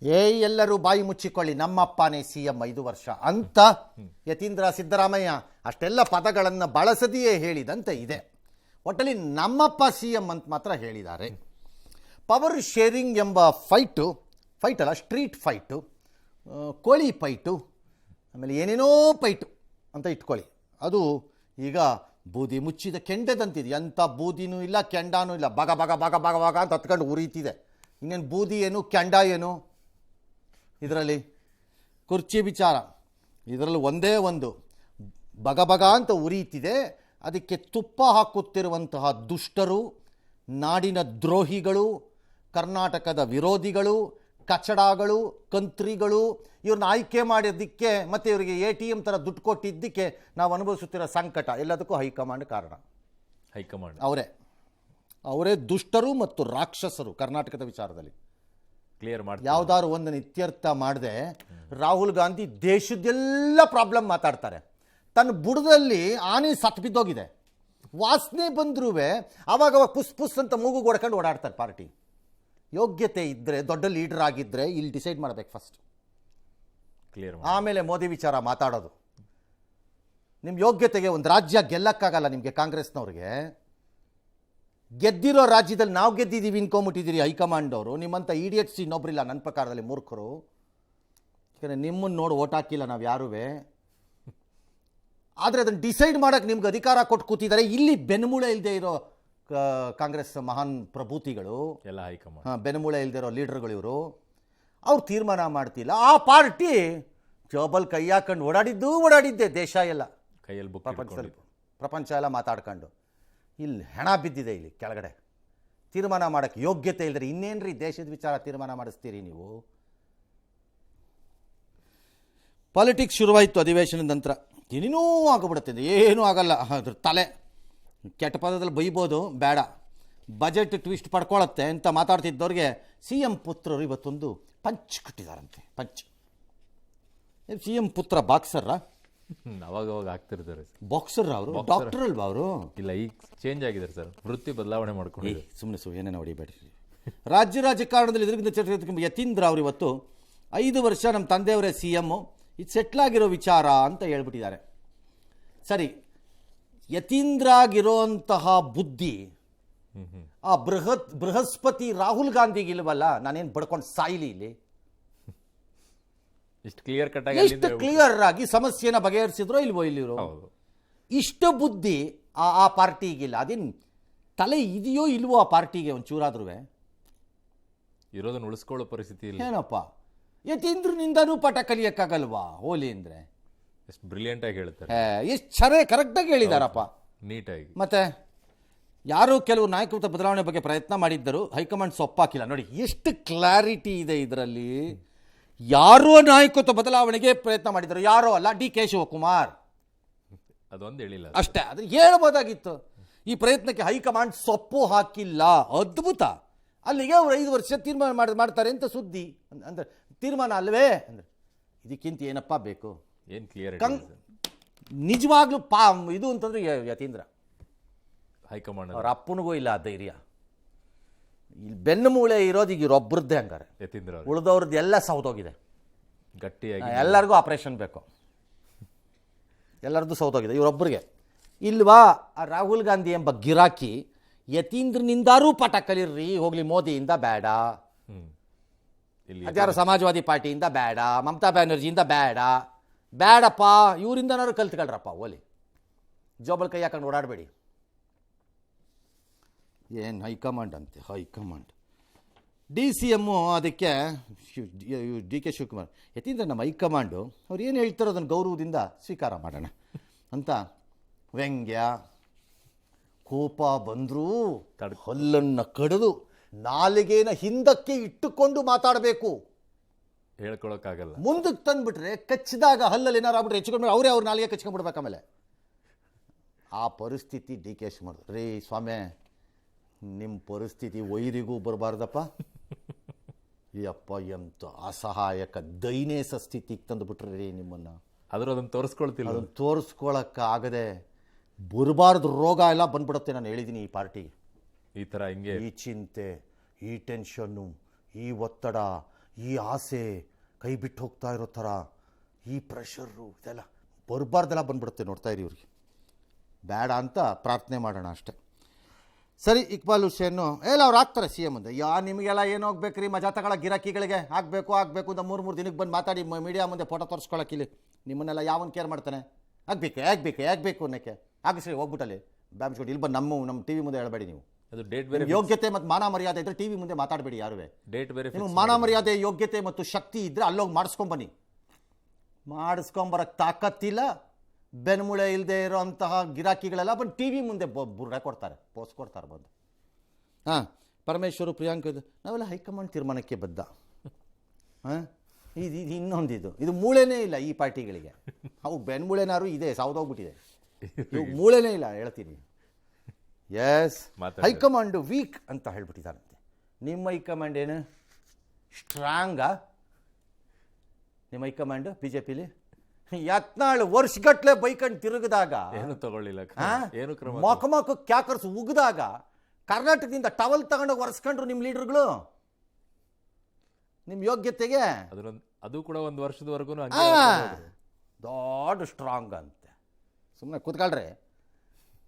ಎಲ್ಲರೂ ಬಾಯಿ ಮುಚ್ಚಿಕೊಳ್ಳಿ, ನಮ್ಮಪ್ಪನೇ CM 5 ವರ್ಷ ಅಂತ ಯತೀಂದ್ರ ಸಿದ್ದರಾಮಯ್ಯ ಅಷ್ಟೆಲ್ಲ ಪದಗಳನ್ನು ಬಳಸದೆಯೇ ಹೇಳಿದಂತೆ ಇದೆ. ಒಟ್ಟಲ್ಲಿ ನಮ್ಮಪ್ಪ CM ಅಂತ ಮಾತ್ರ ಹೇಳಿದ್ದಾರೆ. ಪವರ್ ಶೇರಿಂಗ್ ಎಂಬ ಫೈಟ್ ಅಲ್ಲ, ಸ್ಟ್ರೀಟ್ ಫೈಟು, ಕೋಳಿ ಫೈಟು, ಆಮೇಲೆ ಏನೇನೋ ಫೈಟು ಅಂತ ಇಟ್ಕೊಳ್ಳಿ. ಅದು ಈಗ ಬೂದಿ ಮುಚ್ಚಿದ ಕೆಂಡದಂತಿದೆ. ಎಂಥ ಬೂದಿನೂ ಇಲ್ಲ, ಕೆಂಡನೂ ಇಲ್ಲ, ಬಗ ಬಗ ಬಗ ಬಗ ಬಗ ಅಂತ ಹತ್ಕೊಂಡು ಉರಿತಿದೆ. ಇನ್ನೇನು ಬೂದಿ ಏನು ಕೆಂಡ ಏನು ಇದರಲ್ಲಿ? ಕುರ್ಚಿ ವಿಚಾರ ಇದರಲ್ಲಿ ಒಂದೇ ಒಂದು ಬಗ ಬಗ ಅಂತ ಉರಿಯುತ್ತಿದೆ. ಅದಕ್ಕೆ ತುಪ್ಪ ಹಾಕುತ್ತಿರುವಂತಹ ದುಷ್ಟರು, ನಾಡಿನ ದ್ರೋಹಿಗಳು, ಕರ್ನಾಟಕದ ವಿರೋಧಿಗಳು, ಕಚಡಗಳು, ಕಂತ್ರಿಗಳು, ಇವ್ರನ್ನ ಆಯ್ಕೆ ಮಾಡಿದ್ದಕ್ಕೆ ಮತ್ತು ಇವರಿಗೆ ATM ಥರ ದುಡ್ಡು ಕೊಟ್ಟಿದ್ದಕ್ಕೆ ನಾವು ಅನುಭವಿಸುತ್ತಿರೋ ಸಂಕಟ ಎಲ್ಲದಕ್ಕೂ ಹೈಕಮಾಂಡ್ ಕಾರಣ. ಹೈಕಮಾಂಡ್ ಅವರೇ ದುಷ್ಟರು ಮತ್ತು ರಾಕ್ಷಸರು ಕರ್ನಾಟಕದ ವಿಚಾರದಲ್ಲಿ. ಕ್ಲಿಯರ್ ಮಾಡಿ ಯಾವುದಾದ್ರು ಒಂದು ಇತ್ಯರ್ಥ ಮಾಡದೆ ರಾಹುಲ್ ಗಾಂಧಿ ದೇಶದೆಲ್ಲ ಪ್ರಾಬ್ಲಮ್ ಮಾತಾಡ್ತಾರೆ. ತನ್ನ ಬುಡದಲ್ಲಿ ಆನೆ ಸತ್ತು ಬಿದ್ದೋಗಿದೆ, ವಾಸನೆ ಬಂದ್ರೂ ಅವಾಗ ಪುಸ್ ಪುಸ್ ಅಂತ ಮೂಗು ಹೊಡ್ಕೊಂಡು ಓಡಾಡ್ತಾರೆ. ಪಾರ್ಟಿ ಯೋಗ್ಯತೆ ಇದ್ದರೆ, ದೊಡ್ಡ ಲೀಡರ್ ಆಗಿದ್ದರೆ ಇಲ್ಲಿ ಡಿಸೈಡ್ ಮಾಡಬೇಕು ಫಸ್ಟ್, ಕ್ಲಿಯರ್ ಆಮೇಲೆ ಮೋದಿ ವಿಚಾರ ಮಾತಾಡೋದು. ನಿಮ್ಮ ಯೋಗ್ಯತೆಗೆ ಒಂದು ರಾಜ್ಯ ಗೆಲ್ಲಕ್ಕಾಗಲ್ಲ ನಿಮಗೆ. ಕಾಂಗ್ರೆಸ್ನವ್ರಿಗೆ ಗೆದ್ದಿರೋ ರಾಜ್ಯದಲ್ಲಿ ನಾವು ಗೆದ್ದಿದ್ದೀವಿ ಇನ್ಕೊಂಬಿಟ್ಟಿದ್ದೀರಿ ಹೈಕಮಾಂಡ್ ಅವರು. ನಿಮ್ಮಂಥ ಇಡಿಯಟ್ಸ್ ಇನ್ನೊಬ್ಬರಿಲ್ಲ ನನ್ನ ಪ್ರಕಾರದಲ್ಲಿ, ಮೂರ್ಖರು. ಯಾಕಂದರೆ ನಿಮ್ಮನ್ನು ನೋಡಿ ಓಟ್ ಹಾಕಿಲ್ಲ ನಾವು ಯಾರೂ. ಆದರೆ ಅದನ್ನು ಡಿಸೈಡ್ ಮಾಡೋಕ್ಕೆ ನಿಮ್ಗೆ ಅಧಿಕಾರ ಕೊಟ್ಟು ಕೂತಿದ್ದಾರೆ. ಇಲ್ಲಿ ಬೆನ್ಮೂಳೆ ಇಲ್ಲದೆ ಇರೋ ಕಾಂಗ್ರೆಸ್ ಮಹಾನ್ ಪ್ರಭೂತಿಗಳು ಎಲ್ಲ ಹೈಕಮಾಂಡ್, ಬೆನ್ಮೂಳೆ ಇಲ್ಲದೆ ಇರೋ ಲೀಡರ್ಗಳು ಇವರು. ಅವ್ರು ತೀರ್ಮಾನ ಮಾಡ್ತಿಲ್ಲ. ಆ ಪಾರ್ಟಿ ಜೋಬಲ್ ಕೈ ಹಾಕೊಂಡು ಓಡಾಡಿದ್ದೆ ದೇಶ ಎಲ್ಲ, ಕೈಯಲ್ಲಿ ಬುಕ್ ಪ್ರಪಂಚ ಎಲ್ಲ ಮಾತಾಡ್ಕೊಂಡು. ಇಲ್ಲಿ ಹೆಣ ಬಿದ್ದಿದೆ ಇಲ್ಲಿ ಕೆಳಗಡೆ. ತೀರ್ಮಾನ ಮಾಡೋಕ್ಕೆ ಯೋಗ್ಯತೆ ಇಲ್ಲದ್ರೆ ಇನ್ನೇನ್ರಿ ದೇಶದ ವಿಚಾರ ತೀರ್ಮಾನ ಮಾಡಿಸ್ತೀರಿ ನೀವು? ಪಾಲಿಟಿಕ್ಸ್ ಶುರುವಾಯಿತು ಅಧಿವೇಶನದ ನಂತರ. ಏನೇನೂ ಆಗಿಬಿಡುತ್ತೆ, ಏನೂ ಆಗಲ್ಲ. ಅದ್ರ ತಲೆ ಕೆಟ್ಟ ಪದದಲ್ಲಿ ಬೈಬೋದು, ಬೇಡ. ಬಜೆಟ್ ಟ್ವಿಸ್ಟ್ ಪಡ್ಕೊಳ್ಳುತ್ತೆ ಅಂತ ಮಾತಾಡ್ತಿದ್ದವ್ರಿಗೆ CM ಪುತ್ರರು ಇವತ್ತೊಂದು ಪಂಚ್ ಕೊಟ್ಟಿದ್ದಾರಂತೆ. ಪಂಚ್. CM ಪುತ್ರ ಬಾಕ್ಸರ್ರ? ಅವಾಗ ಆಗ್ತಿರ್ತಾರೆ. ಬಾಕ್ಸರ್ ಅವರು? ಡಾಕ್ಟರ್ ಅಲ್ವಾ ಅವರು? ಇಲ್ಲ, ಈಗ ಚೇಂಜ್ ಆಗಿದ್ದಾರೆ ಸರ್, ವೃತ್ತಿ ಬದಲಾವಣೆ ಮಾಡ್ಕೊಂಡು. ಸುಮ್ಮನೆ ಏನೇನೋ ಹೊಡಿಬೇಡ್ರಿ. ರಾಜಕಾರಣದಲ್ಲಿ ಇದರಿಂದ ಚಟುವಟಿಕೆ ಯತೀಂದ್ರ ಅವರು ಇವತ್ತು 5 ವರ್ಷ ನಮ್ಮ ತಂದೆಯವರೇ CM, ಇದು ಸೆಟ್ಲಾಗಿರೋ ವಿಚಾರ ಅಂತ ಹೇಳ್ಬಿಟ್ಟಿದ್ದಾರೆ. ಸರಿ, ಯತೀಂದ್ರಾಗಿರೋಂತಹ ಬುದ್ಧಿ ಆ ಬೃಹಸ್ಪತಿ ರಾಹುಲ್ ಗಾಂಧಿಗಿಲ್ವಲ್ಲ? ನಾನೇನು ಬಡ್ಕೊಂಡು ಸಾಯಿಲಿ ಇಲ್ಲಿ? ಇಷ್ಟು ಕ್ಲಿಯರ್ ಕಟ್ ಎಷ್ಟು ಕ್ಲಿಯರ್ ಆಗಿ ಸಮಸ್ಯೆನ ಬಗೆಹರಿಸಿದ್ರೋ ಇಲ್ವೋ ಇಲ್ಲಿರೋ? ಇಷ್ಟು ಬುದ್ಧಿ ಆ ಪಾರ್ಟಿಗಿಲ್ಲ. ಅದೇನು ತಲೆ ಇದೆಯೋ ಇಲ್ವೋ ಆ ಪಾರ್ಟಿಗೆ ಒಂಚೂರಾದ್ರೂ? ಇರೋದನ್ನ ಉಳಿಸ್ಕೊಳ್ಳೋ ಪರಿಸ್ಥಿತಿ ಇಲ್ಲ. ಏನಪ್ಪ, ಯತೀಂದ್ರನಿಂದನೂ ಪಾಠ ಕಲಿಯಕ್ಕಾಗಲ್ವಾ ಹೋಲಿ ಅಂದರೆ? ಎಷ್ಟು ಬ್ರಿಲಿಯಂಟ್ ಆಗಿ ಹೇಳ್ತಾರೆ, ಎಷ್ಟು ಕರೆಕ್ಟಾಗಿ ಹೇಳಿದಾರಪ್ಪ, ನೀಟಾಗಿ. ಮತ್ತೆ ಯಾರು ಕೆಲವು ನಾಯಕತ್ವ ಬದಲಾವಣೆ ಬಗ್ಗೆ ಪ್ರಯತ್ನ ಮಾಡಿದ್ದರು, ಹೈಕಮಾಂಡ್ ಸೊಪ್ಪಾಕಿಲ್ಲ. ನೋಡಿ ಎಷ್ಟು ಕ್ಲಾರಿಟಿ ಇದೆ ಇದರಲ್ಲಿ. ಯಾರೋ ನಾಯಕತ್ವ ಬದಲಾವಣೆಗೆ ಪ್ರಯತ್ನ ಮಾಡಿದರು, ಯಾರೋ ಅಲ್ಲ, DK ಶಿವಕುಮಾರ್. ಅದೊಂದು ಹೇಳಿಲ್ಲ ಅಷ್ಟೇ, ಅದ್ರ ಹೇಳ್ಬೋದಾಗಿತ್ತು. ಈ ಪ್ರಯತ್ನಕ್ಕೆ ಹೈಕಮಾಂಡ್ ಸೊಪ್ಪು ಹಾಕಿಲ್ಲ. ಅದ್ಭುತ. ಅಲ್ಲಿಗೆ ಅವರು 5 ವರ್ಷ ತೀರ್ಮಾನ ಮಾಡ್ತಾರೆ ಅಂತ ಸುದ್ದಿ. ಅಂದ್ರೆ ತೀರ್ಮಾನ ಅಲ್ವೇ? ಅಂದ್ರೆ ಇದಕ್ಕಿಂತ ಏನಪ್ಪ ಬೇಕು? ಏನು ಕ್ಲಿಯರ್ ನಿಜವಾಗ್ಲೂ ಇದು ಅಂತಂದ್ರೆ ಯತೀಂದ್ರ ಹೈಕಮಾಂಡ್ ಅವ್ರ ಅಪ್ಪನಿಗೂ ಇಲ್ಲ ಆ ಧೈರ್ಯ. ಇಲ್ಲಿ ಬೆನ್ನು ಮೂಳೆ ಇರೋದು ಈಗ ಇವರೊಬ್ಬರದ್ದೇ. ಹಂಗಾರೆ ಯತೀಂದ್ರ ಉಳಿದವ್ರದ್ದು ಎಲ್ಲ ಸೌದೋಗಿದೆ ಗಟ್ಟಿಯಾಗಿ. ಎಲ್ಲರಿಗೂ ಆಪರೇಷನ್ ಬೇಕು, ಎಲ್ಲರದ್ದು ಸೌದೋಗಿದೆ, ಇವರೊಬ್ಬರಿಗೆ ಇಲ್ವಾ? ಆ ರಾಹುಲ್ ಗಾಂಧಿ ಎಂಬ ಗಿರಾಕಿ ಯತೀಂದ್ರನಿಂದಾರೂ ಪಾಠ ಕಲೀರ್ರಿ, ಹೋಗ್ಲಿ ಮೋದಿಯಿಂದ ಬೇಡ, ಅದ್ಯಾರು ಸಮಾಜವಾದಿ ಪಾರ್ಟಿಯಿಂದ ಬೇಡ, ಮಮತಾ ಬ್ಯಾನರ್ಜಿಯಿಂದ ಬೇಡಪ್ಪ, ಇವರಿಂದನಾದ್ರು ಕಲ್ತ್ಕೊಳ್ರಪ್ಪ ಓಲಿ. ಜೋಬಲ್ ಕೈ ಹಾಕೊಂಡು ಓಡಾಡಬೇಡಿ. ಏನು ಹೈಕಮಾಂಡ್ ಅಂತೆ, ಹೈಕಮಾಂಡ್. DCM ಅದಕ್ಕೆ DK ಶಿವಕುಮಾರ್, ಯತೀಂದ್ರ ನಮ್ಮ ಹೈಕಮಾಂಡು ಅವ್ರು ಏನು ಹೇಳ್ತಾರೋ ಅದನ್ನು ಗೌರವದಿಂದ ಸ್ವೀಕಾರ ಮಾಡೋಣ ಅಂತ ವ್ಯಂಗ್ಯ, ಕೋಪ ಬಂದರೂ ಹಲ್ಲನ್ನು ಕಡಿದು ನಾಲಿಗೆನ ಹಿಂದಕ್ಕೆ ಇಟ್ಟುಕೊಂಡು ಮಾತಾಡಬೇಕು. ಹೇಳ್ಕೊಳಕ್ಕಾಗಲ್ಲ. ಮುಂದಕ್ಕೆ ತಂದುಬಿಟ್ರೆ ಕಚ್ಚಿದಾಗ ಹಲ್ಲಲ್ಲಿ ಏನಾರು ಆಗ್ಬಿಟ್ರೆ ಹೆಚ್ಚಿಕೊಂಡು ಅವರೇ ಅವ್ರ ನಾಲಿಗೆ ಕಚ್ಕೊಂಡ್ಬಿಡ್ಬೇಕು. ಆಮೇಲೆ ಆ ಪರಿಸ್ಥಿತಿ DK ಶಿವಕುಮಾರ್. ರೀ ಸ್ವಾಮಿ, ನಿಮ್ಮ ಪರಿಸ್ಥಿತಿ ವೈರಿಗೂ ಬರಬಾರ್ದಪ್ಪ. ಯಪ್ಪ, ಎಂತ ಅಸಹಾಯಕ ದೈನೇಸ ಸ್ಥಿತಿಗೆ ತಂದುಬಿಟ್ರೆ ರೀ ನಿಮ್ಮನ್ನು. ಅದನ್ನು ತೋರಿಸ್ಕೊಳ್ತಿಲ್ಲ. ಅದನ್ನು ತೋರಿಸ್ಕೊಳಕ್ಕಾಗದೆ ಬರಬಾರ್ದು ರೋಗ ಎಲ್ಲ ಬಂದ್ಬಿಡುತ್ತೆ. ನಾನು ಹೇಳಿದ್ದೀನಿ ಈ ಪಾರ್ಟಿಗೆ. ಈ ಥರ ಹಿಂಗೆ ಈ ಚಿಂತೆ, ಈ ಟೆನ್ಷನ್ನು, ಈ ಒತ್ತಡ, ಈ ಆಸೆ ಕೈ ಬಿಟ್ಟು ಹೋಗ್ತಾ ಇರೋ ಥರ ಈ ಪ್ರೆಷರು ಇದೆಲ್ಲ ಬರಬಾರ್ದೆಲ್ಲ ಬಂದ್ಬಿಡುತ್ತೆ. ನೋಡ್ತಾ ಇರಿ ಇವ್ರಿಗೆ, ಬೇಡ ಅಂತ ಪ್ರಾರ್ಥನೆ ಮಾಡೋಣ ಅಷ್ಟೆ. ಸರಿ, ಇಕ್ಬಾಲ್ ಹುಸೇನು ಅವ್ರು ಆಗ್ತಾರೆ ಸಿ ಎಮ್ ಮುಂದೆ. ನಿಮಗೆಲ್ಲ ಏನು ಹೋಗ್ಬೇಕು ರೀ, ಮಜಾ ತಗೊಳ್ಳೋ ಗಿರಾಕಿಗಳಿಗೆ ಆಗಬೇಕು ಅಂತ 3 ದಿನಕ್ಕೆ ಬಂದು ಮಾತಾಡಿ ಮೀಡಿಯಾ ಮುಂದೆ ಫೋಟೋ ತೋರಿಸ್ಕೊಳಕ್ಕಿಲ್ಲಿ. ನಿಮ್ಮನ್ನೆಲ್ಲ ಯಾವನ್ ಕೇರ್ ಮಾಡ್ತಾನೆ? ಆಗಬೇಕು ಅನ್ನೋಕ್ಕೆ ಆಗಿಸ್ರಿ ಹೋಗ್ಬಿಟ್ಟಲ್ಲಿ ಬ್ಯಾಮ್ಸ್ಕೊಂಡು ಇಲ್ಲಿ ಬಂದು ನಮ್ಮ ಟಿ ವಿ ಮುಂದೆ ಹೇಳಬೇಡಿ. ನೀವು ಅದು ಡೇಟ್ ಬೇರೆ, ಯೋಗ್ಯತೆ ಮತ್ತು ಮಾನ ಮರ್ಯಾದೆ ಇದ್ದರೆ ಟಿ ವಿ ಮುಂದೆ ಮಾತಾಡಬೇಡಿ ಯಾರುವೆ. ಡೇಟ್ ಬೇರೆ. ನೀವು ಮಾನ ಮರ್ಯಾದೆ, ಯೋಗ್ಯತೆ ಮತ್ತು ಶಕ್ತಿ ಇದ್ದರೆ ಅಲ್ಲೋಗಿ ಮಾಡಿಸ್ಕೊಂಬನ್ನಿ. ಮಾಡಿಸ್ಕೊಂಬರಕ್ಕೆ ತಾಕತ್ತಿಲ್ಲ, ಬೆನ್ಮೂಳೆ ಇಲ್ಲದೆ ಇರೋ ಅಂತಹ ಗಿರಾಕಿಗಳೆಲ್ಲ ಬಂದು ಟಿ ವಿ ಮುಂದೆ ಬುರ್ಡೆ ಕೊಡ್ತಾರೆ, ಪೋಸ್ ಕೊಡ್ತಾರೆ ಬಂದು. ಪರಮೇಶ್ವರು, ಪ್ರಿಯಾಂಕ, ನಾವೆಲ್ಲ ಹೈಕಮಾಂಡ್ ತೀರ್ಮಾನಕ್ಕೆ ಬದ್ಧ. ಇದು ಇನ್ನೊಂದಿದು ಮೂಳೆನೇ ಇಲ್ಲ ಈ ಪಾರ್ಟಿಗಳಿಗೆ. ಅವು ಬೆನ್ಮೂಳೆನಾರು ಇದೆ, ಸಾವ್ದೋಗ್ಬಿಟ್ಟಿದೆ. ಇವು ಮೂಳೆನೇ ಇಲ್ಲ ಹೇಳ್ತೀನಿ. ಎಸ್, ಹೈಕಮಾಂಡು ವೀಕ್ ಅಂತ ಹೇಳ್ಬಿಟ್ಟಿದ್ದಾರಂತೆ. ನಿಮ್ಮ ಹೈಕಮಾಂಡ್ ಏನು ಸ್ಟ್ರಾಂಗಾ? ನಿಮ್ಮ ಹೈಕಮಾಂಡು ಬಿ ಜೆ ಪಿಲಿ 14 ವರ್ಷಗಟ್ಟಲೆ ಬೈಕಂಡು ತಿರುಗಿದಾಗ, ಏನು ತಗೊಳ್ಳಿಲ್ಲ, ಏನು ಕ್ರಮ ಮೊಕ ಕ್ಯಾಕರ್ಸ್ ಉಗಿದಾಗ ಕರ್ನಾಟಕದಿಂದ ಟವಲ್ ತಗೊಂಡೋಗಿ ಒರೆಸ್ಕೊಂಡ್ರು ನಿಮ್ಮ ಲೀಡರ್ಗಳು. ನಿಮ್ಮ ಯೋಗ್ಯತೆಗೆ ಅದು ಕೂಡ 1 ವರ್ಷದವರೆಗೂ ದೊಡ್ಡ ಸ್ಟ್ರಾಂಗ್ ಅಂತೆ. ಸುಮ್ಮನೆ ಕೂತ್ಕೊಳ್ರಿ.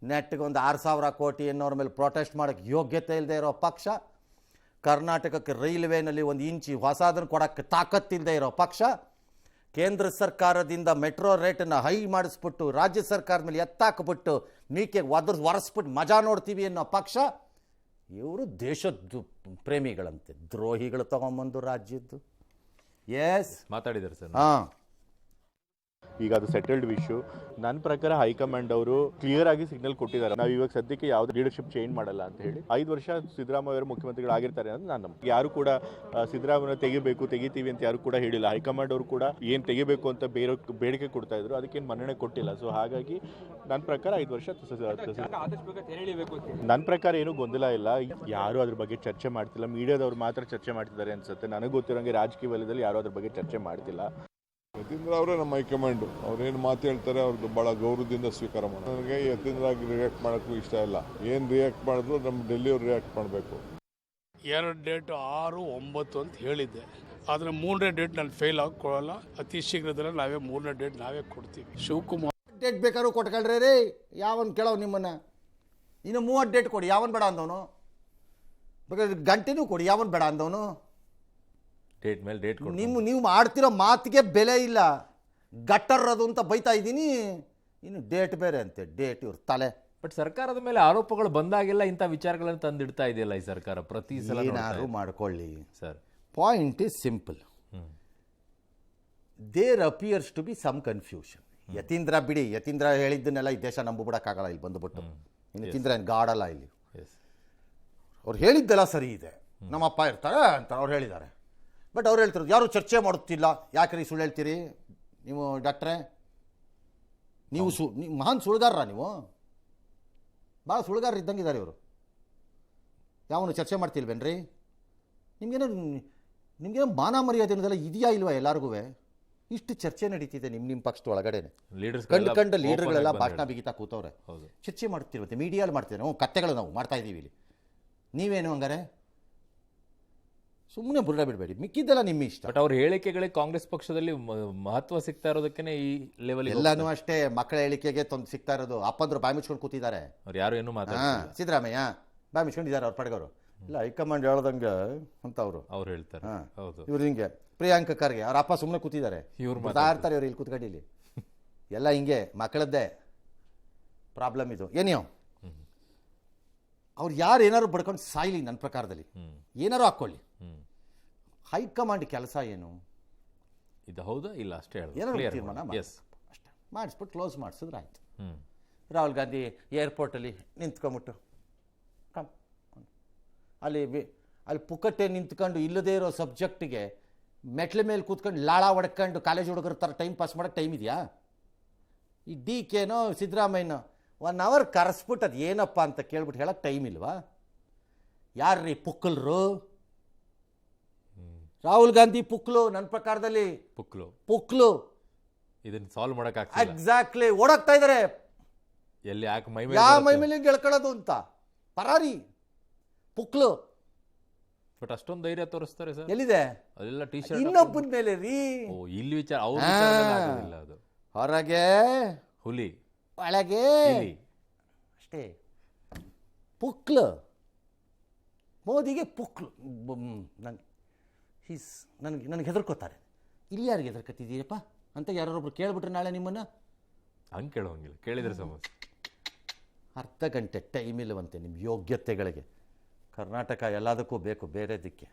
ನೆಟ್ಗೆ ಒಂದು 6,000 ಕೋಟಿ ಅನ್ನೋರ ಮೇಲೆ ಪ್ರೊಟೆಸ್ಟ್ ಮಾಡೋಕ್ಕೆ ಯೋಗ್ಯತೆ ಇಲ್ಲದೆ ಇರೋ ಪಕ್ಷ, ಕರ್ನಾಟಕಕ್ಕೆ ರೈಲ್ವೇನಲ್ಲಿ 1 ಇಂಚು ಹೊಸದನ್ನು ಕೊಡೋಕ್ಕೆ ತಾಕತ್ತಿಲ್ಲದೆ ಇರೋ ಪಕ್ಷ, ಕೇಂದ್ರ ಸರ್ಕಾರದಿಂದ ಮೆಟ್ರೋ ರೇಟನ್ನು ಹೈ ಮಾಡಿಸ್ಬಿಟ್ಟು ರಾಜ್ಯ ಸರ್ಕಾರದ ಮೇಲೆ ಎತ್ತಾಕ್ಬಿಟ್ಟು ನೀಕೆ ಒರೆಸ್ಬಿಟ್ಟು ಮಜಾ ನೋಡ್ತೀವಿ ಅನ್ನೋ ಪಕ್ಷ. ಇವರು ದೇಶದ ಪ್ರೇಮಿಗಳಂತೆ, ದ್ರೋಹಿಗಳು ತಗೊಂಬಂದು ರಾಜ್ಯದ್ದು. ಎಸ್, ಮಾತಾಡಿದ್ದಾರೆ ಸರ್. ಈಗ ಅದು ಸೆಟಲ್ಡ್ ವಿಷಯ. ನನ್ನ ಪ್ರಕಾರ ಹೈಕಮಾಂಡ್ ಅವರು ಕ್ಲಿಯರ್ ಆಗಿ ಸಿಗ್ನಲ್ ಕೊಟ್ಟಿದ್ದಾರೆ, ನಾವು ಇವಾಗ ಸದ್ಯಕ್ಕೆ ಯಾವುದೇ ಲೀಡರ್ಶಿಪ್ ಚೇಂಜ್ ಮಾಡಲ್ಲ ಅಂತ ಹೇಳಿ. 5 ವರ್ಷ ಸಿದ್ದರಾಮಯ್ಯ ಅವರು ಮುಖ್ಯಮಂತ್ರಿಗಳಾಗಿರ್ತಾರೆ ಅಂತ ನಾನು ನಂಬಿಕೆ. ಯಾರು ಕೂಡ ಸಿದ್ದರಾಮಯ್ಯ ತೆಗಿತೀವಿ ಅಂತ ಯಾರು ಕೂಡ ಹೇಳಿಲ್ಲ. ಹೈಕಮಾಂಡ್ ಅವರು ಕೂಡ ಏನು ತೆಗಿಬೇಕು ಅಂತ ಬೇಡಿಕೆ ಕೊಡ್ತಾ ಇದ್ರು, ಅದಕ್ಕೇನು ಮನ್ನಣೆ ಕೊಟ್ಟಿಲ್ಲ. ಸೊ ಹಾಗಾಗಿ ನನ್ನ ಪ್ರಕಾರ 5 ವರ್ಷ ನನ್ನ ಪ್ರಕಾರ ಏನೂ ಗೊಂದಲ ಇಲ್ಲ. ಯಾರು ಅದ್ರ ಬಗ್ಗೆ ಚರ್ಚೆ ಮಾಡ್ತಿಲ್ಲ. ಮೀಡಿಯಾದವ್ರು ಮಾತ್ರ ಚರ್ಚೆ ಮಾಡ್ತಿದ್ದಾರೆ ಅನ್ಸುತ್ತೆ. ನನಗೆ ಗೊತ್ತಿರೋಂಗೆ ರಾಜಕೀಯ ವಲಯದಲ್ಲಿ ಯಾರು ಅದ್ರ ಬಗ್ಗೆ ಚರ್ಚೆ ಮಾಡ್ತಿಲ್ಲ. ಯತೀಂದ್ರ ಅವರೇ ನಮ್ಮ ಹೈಕಮಾಂಡ್. ಅವ್ರೇನು ಮಾತು ಹೇಳ್ತಾರೆ ಅವ್ರದ್ದು ಭಾಳ ಗೌರವದಿಂದ ಸ್ವೀಕಾರ ಮಾಡಿ. ನನಗೆ ಯತೀಂದ್ರ ಆಗಿ ರಿಯಾಕ್ಟ್ ಮಾಡೋಕ್ಕೂ ಇಷ್ಟ ಇಲ್ಲ. ಏನು ರಿಯಾಕ್ಟ್ ಮಾಡಿದ್ರು ನಮ್ಮ ಡೆಲ್ಲಿಯವ್ರು ರಿಯಾಕ್ಟ್ ಮಾಡಬೇಕು. 2 ಡೇಟ್ 6, 9 ಅಂತ ಹೇಳಿದ್ದೆ. ಆದರೆ 3ನೇ ಡೇಟ್ ನಾನು ಫೇಲ್ ಕೊಡಲ್ಲ. ಅತಿ ಶೀಘ್ರದಲ್ಲೇ ನಾವೇ 3ನೇ ಡೇಟ್ ನಾವೇ ಕೊಡ್ತೀವಿ. ಶಿವಕುಮಾರ್ ಡೇಟ್ ಬೇಕಾದ್ರೂ ಕೊಟ್ಕೊಳ್ರಿ ರೀ. ಯಾವನ್ ಕೇಳೋ ನಿಮ್ಮನ್ನು? ಇನ್ನು 30 ಡೇಟ್ ಕೊಡಿ, ಯಾವನ್ ಬೇಡ ಅಂದವನು? ಬೇಕಾದ್ರೆ ಗಂಟೆನೂ ಕೊಡಿ, ಯಾವನ್ ಬೇಡ ಅಂದವನು? ಡೇಟ್ ಮೇಲೆ ಡೇಟ್ ಕೊಡಿ. ನೀವು ಆಡ್ತಿರೋ ಮಾತಿಗೆ ಬೆಲೆ ಇಲ್ಲ. ಗಟ್ಟರ್ ಅದು ಅಂತ ಬೈತಾ ಇದ್ದೀನಿ, ಇನ್ನು ಡೇಟ್ ಬೇರೆ ಅಂತೆ. ಡೇಟ್ ಇವ್ರ ತಲೆ. ಬಟ್ ಸರ್ಕಾರದ ಮೇಲೆ ಆರೋಪಗಳು ಬಂದಾಗೆಲ್ಲ ಇಂಥ ವಿಚಾರಗಳನ್ನು ತಂದಿಡ್ತಾ ಇದೆಯಲ್ಲ ಈ ಸರ್ಕಾರ ಪ್ರತಿ ಸಲ. ಏನಾದ್ರು ಮಾಡ್ಕೊಳ್ಳಿ sir, point is simple. There appears to be some confusion. Yatindra ಬಿಡಿ, ಯತೀಂದ್ರ ಹೇಳಿದ್ದನ್ನೆಲ್ಲ ಈ ದೇಶ ನಂಬಿಬಿಡಕ್ಕಾಗಲ್ಲ. ಇಲ್ಲಿ ಬಂದುಬಿಟ್ಟು ಇನ್ನು ಯತೀಂದ್ರ ಏನು ಗಾಡಲ್ಲ ಇಲ್ಲಿ. ಅವ್ರು ಹೇಳಿದ್ದೆಲ್ಲ ಸರಿ ಇದೆ, ನಮ್ಮಪ್ಪ ಇರ್ತಾರೆ ಅಂತ ಅವ್ರು ಹೇಳಿದ್ದಾರೆ. ಬಟ್ ಅವ್ರು ಹೇಳ್ತಿರೋದು ಯಾರು ಚರ್ಚೆ ಮಾಡುತ್ತಿಲ್ಲ. ಯಾಕ್ರಿ ಸುಳ್ಳು ಹೇಳ್ತೀರಿ ನೀವು ಡಾಕ್ಟ್ರೇ? ನೀವು ಮಹಾನ್ ಸುಳ್ಗಾರರ ನೀವು? ಭಾಳ ಸುಳ್ಗಾರರು ಇದ್ದಂಗಿದ್ದಾರೆ ಇವರು. ಯಾವನು ಚರ್ಚೆ ಮಾಡ್ತಿಲ್ವೇನ್ರಿ? ನಿಮಗೇನೋ ಮಾನ ಮರ್ಯಾದೆ ಅನ್ನೋದೆಲ್ಲ ಇದೆಯಾ ಇಲ್ವಾ ಎಲ್ಲರಿಗೂ? ಇಷ್ಟು ಚರ್ಚೆ ನಡೀತಿದೆ ನಿಮ್ಮ ಪಕ್ಷದ ಒಳಗಡೆನೆ. ಕಂಡು ಲೀಡರ್ಗಳೆಲ್ಲ ಭಾಷಣ ಬಿಗಿತಾ ಕೂತವ್ರೆ, ಚರ್ಚೆ ಮಾಡ್ತಿರ್ಬೇಕು. ಮೀಡಿಯಲ್ಲಿ ಮಾಡ್ತಿದ್ದಾರೆ. ಕತ್ತೆಗಳು ನಾವು ಮಾಡ್ತಾ ಇದ್ದೀವಿ ಇಲ್ಲಿ. ನೀವೇನು ಹಂಗಾರೆ ಸುಮ್ಮನೆ ಬುರ್ಡ ಬಿಡಬೇಡಿ. ಮಿಕ್ಕಿದ್ದೆಲ್ಲ ನಿಮ್ಮ ಇಷ್ಟ. ಬಟ್ ಅವ್ರ ಹೇಳಿಕೆಗಳಿಗೆ ಕಾಂಗ್ರೆಸ್ ಪಕ್ಷದಲ್ಲಿ ಮಹತ್ವ ಸಿಗ್ತಾ ಇರೋದಕ್ಕೆ ಈ ಲೆವೆಲ್ ಎಲ್ಲಾನು ಅಷ್ಟೇ. ಮಕ್ಕಳ ಹೇಳಿಕೆಗೆ ಸಿಗ್ತಾ ಇರೋದು. ಅಪ್ಪಂದ್ರು ಬಾಯಿ ಮುಚ್ಕೊಂಡು ಕೂತಿದ್ದಾರೆ. ಅವ್ರು ಯಾರು ಏನು ಮಾತಾಡ್ತಿಲ್ಲ. ಸಿದ್ದರಾಮಯ್ಯ ಬಾಯಿ ಮುಚ್ಕೊಂಡಿದ್ದಾರೆ ಅವ್ರ ಪಡೆಗವರು. ಇಲ್ಲ, ಹೈಕಮಾಂಡ್ ಹೇಳ್ದಂಗೆ ಅಂತ ಅವ್ರು ಹೇಳ್ತಾರೆ. ಹೌದು, ಇವ್ರು ಹಿಂಗೆ ಪ್ರಿಯಾಂಕ ಖರ್ಗೆ ಅವ್ರ ಅಪ್ಪ ಸುಮ್ಮನೆ ಕೂತಿದ್ದಾರೆ. ಇವ್ರು ಮಾತಾಡ್ತಾರೆ, ಇವ್ರು ಇಲ್ಲಿ ಕೂತ್ಕೊಂಡು ಇಲ್ಲಿ ಎಲ್ಲ ಹಿಂಗೆ ಮಕ್ಕಳದ್ದೇ ಪ್ರಾಬ್ಲಮ್ ಇದು. ಏನಿಯೋ ಅವ್ರು ಯಾರು ಏನಾದ್ರು ಬಡ್ಕೊಂಡು ಸಾಯ್ಲಿ. ನನ್ನ ಪ್ರಕಾರದಲ್ಲಿ ಏನಾರು ಹಾಕ್ಕೊಳ್ಳಿ. ಹೈಕಮಾಂಡ್ ಕೆಲಸ ಏನು? ಇದು ಹೌದಾ ಇಲ್ಲ ಅಷ್ಟೇ ಏನಾದ್ರು ತೀರ್ಮಾನ ಅಷ್ಟೇ ಮಾಡಿಸ್ಬಿಟ್ಟು ಕ್ಲೋಸ್ ಮಾಡಿಸಿದ್ರೆ ಆಯ್ತು. ರಾಹುಲ್ ಗಾಂಧಿ ಏರ್ಪೋರ್ಟಲ್ಲಿ ನಿಂತ್ಕೊಂಬಿಟ್ಟು ಅಲ್ಲಿ ಪುಕ್ಕಟ್ಟೆ ನಿಂತ್ಕೊಂಡು ಇಲ್ಲದೇ ಇರೋ ಸಬ್ಜೆಕ್ಟಿಗೆ ಮೆಟ್ಲ ಮೇಲೆ ಕೂತ್ಕೊಂಡು ಲಾಳ ಹೊಡ್ಕೊಂಡು ಕಾಲೇಜ್ ಹುಡುಗರ ಥರ ಟೈಮ್ ಪಾಸ್ ಮಾಡೋಕ್ಕೆ ಟೈಮ್ ಇದೆಯಾ? ಈ DKನೋ ಸಿದ್ದರಾಮಯ್ಯನೋ 1 ಅವರ್ ಕರೆಸ್ಬಿಟ್ಟು ಅದು ಏನಪ್ಪ ಅಂತ ಕೇಳ್ಬಿಟ್ಟು ಹೇಳೋಕ್ಕೆ ಟೈಮ್ ಇಲ್ವಾ? ಯಾರ್ರೀ ಪುಕ್ಕಲ್ರು? ರಾಹುಲ್ ಗಾಂಧಿ ಪುಕ್ಲು. ನನ್ನ ಪ್ರಕಾರದಲ್ಲಿ ಪುಕ್ಲು. ಇದನ್ನ ಸಾಲ್ವ್ ಮಾಡಕ್ಕೆ ಎಕ್ಸಾಕ್ಟ್ಲಿ ಓಡಾಕ್ತಾ ಇದ್ದಾರೆ. ಎಲ್ಲಿ ಯಾಕೆ ಮೈ ಮೇಲೆ ಗೆಳ್ಕೊಳ್ಳೋದು ಅಂತ ಪರಾರಿ ಪುಕ್ಲು. ಬಟ್ ಅಷ್ಟೊಂದು ಧೈರ್ಯ ತೋರಿಸ್ತಾರೆ ಸರ್. ಎಲ್ಲಿದೆ? ಅದೆಲ್ಲ ಟೀ ಶರ್ಟ್ ಇನ್ನೊಬ್ಬನ ಮೇಲೆ ರೀ. ಓ, ಇಲ್ಲಿ ವಿಚಾರ ಅವ್ರ ವಿಚಾರದಲ್ಲಿ ಆಗೋದಿಲ್ಲ ಅದು. ಹೊರಗೆ ಹುಲಿ, ಒಳಗೆ ಇಲಿ. ಅಷ್ಟೇ. ಪುಕ್ಲು ಮೋದಿಗೆ ಪುಕ್ಲು. ನನಗೆ ಹೆದರ್ಕೋತಾರೆ. ಇಲ್ಲಿ ಯಾರಿಗೆ ಹೆದರ್ಕತ್ತಿದ್ದೀರಪ್ಪ ಅಂತ ಯಾರೊಬ್ರು ಕೇಳ್ಬಿಟ್ರೆ ನಾಳೆ ನಿಮ್ಮನ್ನು ಹಂಗೆ ಕೇಳೋಂಗಿಲ್ಲ, ಕೇಳಿದ್ರೆ ಸಮಸ್ಯೆ. ಅರ್ಧ ಗಂಟೆ ಟೈಮ್ ಇಲ್ಲವಂತೆ ನಿಮ್ಮ ಯೋಗ್ಯತೆಗಳಿಗೆ. ಕರ್ನಾಟಕ ಎಲ್ಲದಕ್ಕೂ ಬೇಕು, ಬೇರೆದಕ್ಕೆ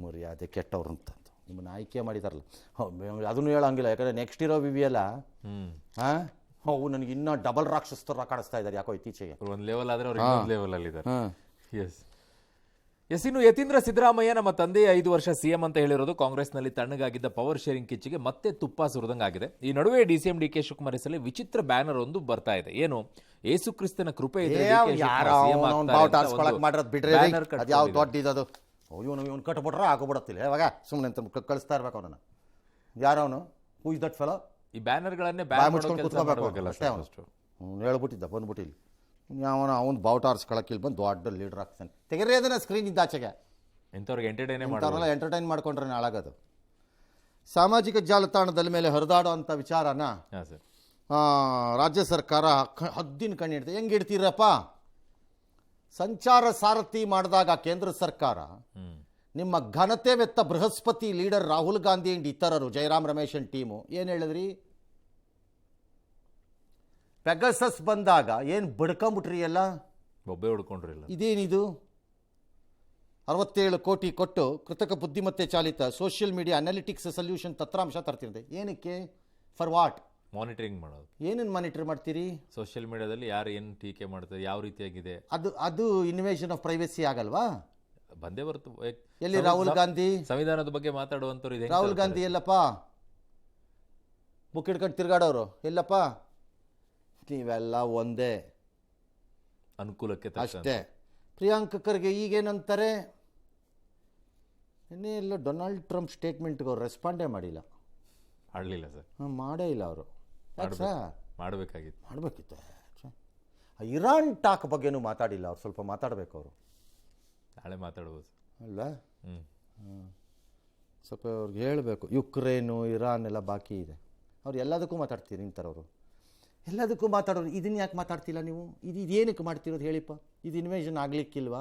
ಮರ್ಯಾದೆ ಕೆಟ್ಟವ್ರು ಅಂತಂದು ನಿಮ್ಮನ್ನು ಆಯ್ಕೆ ಮಾಡಿದಾರಲ್ಲ, ಅದನ್ನು ಹೇಳೋಂಗಿಲ್ಲ. ಯಾಕಂದರೆ ನೆಕ್ಸ್ಟ್ ಇರೋ ವಿವಿಯಲ್ಲ, ಹಾಂ, ಅವು ನನಗೆ ಇನ್ನೂ ಡಬಲ್ ರಾಕ್ಷಸರ ಕಾಣಿಸ್ತಾ ಇದ್ದಾರೆ ಯಾಕೋ ಇತ್ತೀಚೆಗೆ. ಒಂದು ಲೆವೆಲ್ ಆದರೆ ಅವ್ರು ಇನ್ನೊಂದು ಲೆವೆಲ್ ಅಲ್ಲಿದ್ದಾರೆ. ಎಸ್ ಇನ್ನು ಯತೀಂದ್ರ ಸಿದ್ದರಾಮಯ್ಯ ನಮ್ಮ ತಂದೆಯ 5 ವರ್ಷ ಸಿಎಂ ಅಂತ ಹೇಳಿರೋದು ಕಾಂಗ್ರೆಸ್ನಲ್ಲಿ ತಣ್ಣಗಾಗಿದ್ದ ಪವರ್ ಶೇರಿಂಗ್ ಕಿಚ್ಚಿಗೆ ಮತ್ತೆ ತುಪ್ಪ ಸುರಿದಂಗಾಗಿದೆ. ಈ ನಡುವೆ ಡಿಸಿಎಂ ಡಿಕೆ ಶಿವಕುಮಾರ್ ಹೆಸರಲ್ಲಿ ವಿಚಿತ್ರ ಬ್ಯಾನರ್ ಒಂದು ಬರ್ತಾ ಇದೆ. ಏನು, ಏಸು ಕ್ರಿಸ್ತನ ಕೃಪೆ ಇದ್ರೆ ಯಾವ ದೊಡ್ಡದು ಇವನು ಕಟ್ಬಿಟ್ರೆ ಹಾಕೋಬಿಡತ್ತಿಲ್ಲ. ಯಾವಾಗ ಸುಮ್ಮನೆ ಅಂತ ಕಳಿಸ್ತಾ ಇರ್ಬೇಕು ಅವನನ್ನು. ಯಾರವನು? Who is that fellow? ಈ ಬ್ಯಾನರ್ಗಳನ್ನೇ ಕೂತ್ಕೋಬೇಕು ಅಷ್ಟೇ. ಅವನು ಹೇಳ್ಬಿಟ್ಟಿದ್ದ ಬಂದ್ಬಿಟ್ಟಿಲ್ಲ ಯಾವನ ಅವ್ನು ಬಾವುಟ ಆರಿಸ್ಕೊಳಕ್ಕಿಲ್ಲಿ ಬಂದು ದೊಡ್ಡ ಲೀಡರ್ ಆಗ್ತಾನೆ. ತೆಗೆರೇ ಅದನ್ನ ಸ್ಕ್ರೀನ್ ಇದ್ದಾಚೆಗೆ. ಇಂಥವ್ರಿಗೆ ಎಂಟರ್ಟೈನ್ ಮಾಡ್ಕೊಂಡ್ರೆ ನಾಳಾಗದು. ಸಾಮಾಜಿಕ ಜಾಲತಾಣದ ಮೇಲೆ ಹರಿದಾಡೋ ಅಂಥ ವಿಚಾರನ ರಾಜ್ಯ ಸರ್ಕಾರ ಹದ್ದಿನ ಕಣ್ಣು ಇಡ್ತದೆ. ಹೆಂಗೆ ಇಡ್ತೀರಪ್ಪ? ಸಂಚಾರ ಸಾರಥಿ ಮಾಡಿದಾಗ ಕೇಂದ್ರ ಸರ್ಕಾರ ನಿಮ್ಮ ಘನತೆವೆತ್ತ ಬೃಹಸ್ಪತಿ ಲೀಡರ್ ರಾಹುಲ್ ಗಾಂಧಿ ಅಂಡ್ ಇತರರು, ಜಯರಾಮ್ ರಮೇಶನ್ ಟೀಮು ಏನು ಹೇಳಿದ್ರಿ? ಪೆಗಸಸ್ ಬಂದಾಗ ಏನು ಬಡ್ಕೊಂಬಿಟ್ರಿ ಎಲ್ಲ, ಒಬ್ಬೇ ಹೊಡ್ಕೊಂಡ್ರಿಲ್ಲ. ಇದೇನಿದು? 67 ಕೋಟಿ ಕೊಟ್ಟು ಕೃತಕ ಬುದ್ಧಿಮತ್ತೆ ಚಾಲಿತ ಸೋಷಿಯಲ್ ಮೀಡಿಯಾ ಅನಾಲಿಟಿಕ್ಸ್ ಸೊಲ್ಯೂಷನ್ ತಂತ್ರಾಂಶ ತರ್ತಿದೆ. ಏನಕ್ಕೆ? For what? ಮಾನಿಟರಿಂಗ್ ಮಾಡೋದು. ಏನನ್ನು ಮಾನಿಟರ್ ಮಾಡ್ತೀರಿ? ಸೋಷಿಯಲ್ ಮೀಡಿಯಾದಲ್ಲಿ ಯಾರು ಏನು ಟೀಕೆ ಮಾಡ್ತಾರೆ, ಯಾವ ರೀತಿಯಾಗಿದೆ, ಅದು ಇನ್ವೇಷನ್ ಆಫ್ ಪ್ರೈವೇಸಿ ಆಗಲ್ವಾ? ಬಂದೇ ಬರ್ತು. ಎಲ್ಲಿ ರಾಹುಲ್ ಗಾಂಧಿ? ಸಂವಿಧಾನದ ಬಗ್ಗೆ ಮಾತಾಡುವಂಥವ್ರು ಇದೆ. ರಾಹುಲ್ ಗಾಂಧಿ ಎಲ್ಲಪ್ಪ? ಬುಕ್ ಹಿಡ್ಕೊಂಡು ತಿರ್ಗಾಡೋರು ಎಲ್ಲಪ್ಪ? ನೀವೆಲ್ಲ ಒಂದೇ ಅನುಕೂಲಕ್ಕೆ ಅಷ್ಟೇ. ಪ್ರಿಯಾಂಕ ಖರ್ಗೆ ಈಗೇನಂತಾರೆ? ಇನ್ನೇ ಎಲ್ಲ ಡೊನಾಲ್ಡ್ ಟ್ರಂಪ್ ಸ್ಟೇಟ್ಮೆಂಟ್ಗೆ ಅವ್ರು ರೆಸ್ಪಾಂಡೇ ಮಾಡಿಲ್ಲ. ಮಾಡಲಿಲ್ಲ ಸರ್. ಮಾಡೇ ಇಲ್ಲ ಅವರು. ಮಾಡಬೇಕಿತ್ತು. ಇರಾನ್ ಟಾಕ್ ಬಗ್ಗೆನೂ ಮಾತಾಡಿಲ್ಲ ಅವ್ರು. ಸ್ವಲ್ಪ ಮಾತಾಡಬೇಕು ಅವರು. ನಾಳೆ ಮಾತಾಡ್ಬೋದು ಅಲ್ಲ? ಸ್ವಲ್ಪ ಅವ್ರಿಗೆ ಹೇಳಬೇಕು. ಯುಕ್ರೇನು ಇರಾನ್ ಎಲ್ಲ ಬಾಕಿ ಇದೆ. ಅವ್ರು ಎಲ್ಲದಕ್ಕೂ ಮಾತಾಡ್ತೀರಿ ಇಂಥವ್ರು, ಎಲ್ಲದಕ್ಕೂ ಮಾತಾಡೋರು. ಇದನ್ನು ಯಾಕೆ ಮಾತಾಡ್ತಿಲ್ಲ ನೀವು? ಇದೇನಕ್ಕೆ ಮಾಡ್ತಿರೋದು ಹೇಳಿಪ್ಪ? ಇದು ಇನ್ವೇಷನ್ ಆಗಲಿಕ್ಕಿಲ್ವಾ?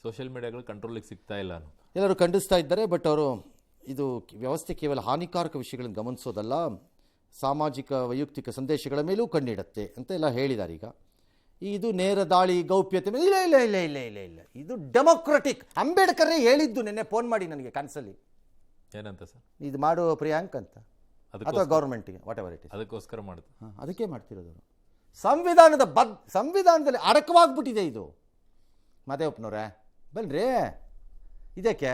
ಸೋಷಿಯಲ್ ಮೀಡಿಯಾಗಳು ಕಂಟ್ರೋಲಿಗೆ ಸಿಗ್ತಾ ಇಲ್ಲ ಎಲ್ಲರೂ ಖಂಡಿಸ್ತಾ ಇದ್ದಾರೆ. ಬಟ್ ಅವರು ಇದು ವ್ಯವಸ್ಥೆ ಕೇವಲ ಹಾನಿಕಾರಕ ವಿಷಯಗಳನ್ನು ಗಮನಿಸೋದಲ್ಲ, ಸಾಮಾಜಿಕ ವೈಯಕ್ತಿಕ ಸಂದೇಶಗಳ ಮೇಲೂ ಕಣ್ಣಿಡುತ್ತೆ ಅಂತ ಎಲ್ಲ ಹೇಳಿದ್ದಾರೆ. ಈಗ ಇದು ನೇರ ದಾಳಿ, ಗೌಪ್ಯತೆ ಮೇಲೆ ಇಲ್ಲ ಇಲ್ಲ ಇಲ್ಲ ಇಲ್ಲ ಇಲ್ಲ ಇಲ್ಲ ಇದು ಡೆಮೊಕ್ರೆಟಿಕ್. ಅಂಬೇಡ್ಕರೇ ಹೇಳಿದ್ದು ನಿನ್ನೆ ಫೋನ್ ಮಾಡಿ ನನಗೆ ಕನಸಲ್ಲಿ. ಏನಂತ ಸರ್? ಇದು ಮಾಡು ಪ್ರಿಯಾಂಕ್ ಅಂತ, ಅಥವಾ ಗೌರ್ಮೆಂಟ್ಗೆ ವಾಟ್ ಎವರ್ ಇಟ್ ಇಸ್, ಅದಕ್ಕೋಸ್ಕರ ಮಾಡುತ್ತೆ. ಅದಕ್ಕೆ ಮಾಡ್ತಿರೋದು. ಸಂವಿಧಾನದಲ್ಲಿ ಅಡಕವಾಗ್ಬಿಟ್ಟಿದೆ ಇದು. ಮಾದೇವಪ್ಪನವ್ರೆ ಬನ್ರಿ, ಇದಕ್ಕೆ